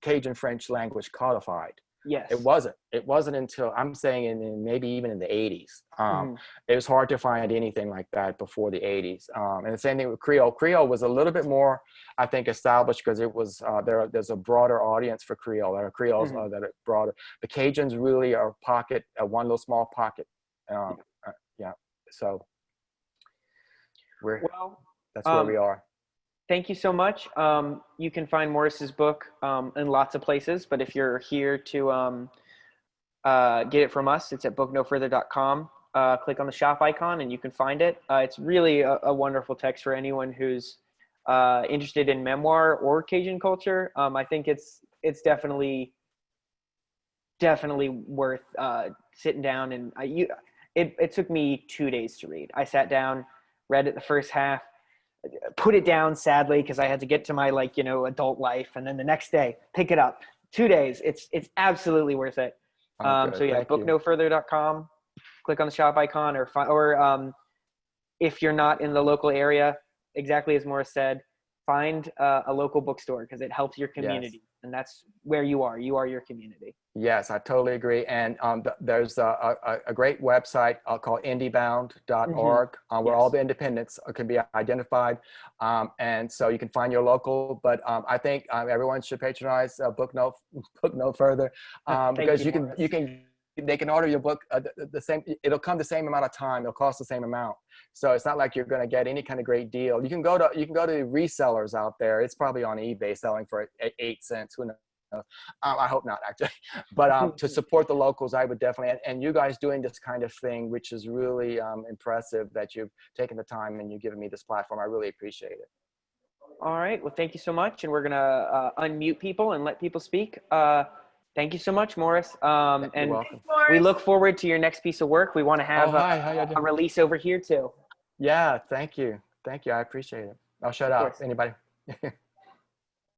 Cajun French language codified. yes. It wasn't until, I'm saying, maybe even in the 80s. Mhm. It was hard to find anything like that before the 80s. And the same thing with Creole. Creole was a little bit more, I think, established because it was there's a broader audience for Creole. There are Creoles Mhm. that are broader. The Cajuns really are one little small pocket. Um, yeah. So we're Well, that's where we um, are. thank you so much. You can find Morris's book in lots of places, but if you're here to get it from us, it's at booknofurther.com. Click on the shop icon and you can find it. It's really a wonderful text for anyone who's interested in memoir or Cajun culture. I think it's definitely worth sitting down and it took me 2 days to read. I sat down, read it the first half, put it down sadly because I had to get to my adult life, and then the next day pick it up. 2 days. It's absolutely worth it. Oh, So good. yeah, Thank you. booknofurther.com. Click on the shop icon, or if you're not in the local area, exactly as Morris said, find a local bookstore because it helps your Yes. community, and that's where you are. You are your community. Yes, I totally agree. And there's a great website called Mm-hmm. indiebound.org where all Yes. the independents can be identified. And so you can find your local. But I think everyone should patronize Book No Further Thank because you, Morris. they can order your book the same. It'll come the same amount of time. It'll cost the same amount. So it's not like you're going to get any kind of great deal. You can go to resellers out there. It's probably on eBay selling for 8 cents. Who knows? I hope not, actually. But to support the locals, I would definitely, and you guys doing this kind of thing, which is really impressive that you've taken the time and you've given me this platform. I really appreciate it. All right. Well, thank you so much. And we're going to unmute people and let people speak. Thank you so much, Morris. You're And welcome. we look forward to your next piece of work. We want to Oh, have hi. How you a doing? release over here, too. Yeah, thank you. Thank you. I appreciate it. I'll shut Of up. course. Anybody?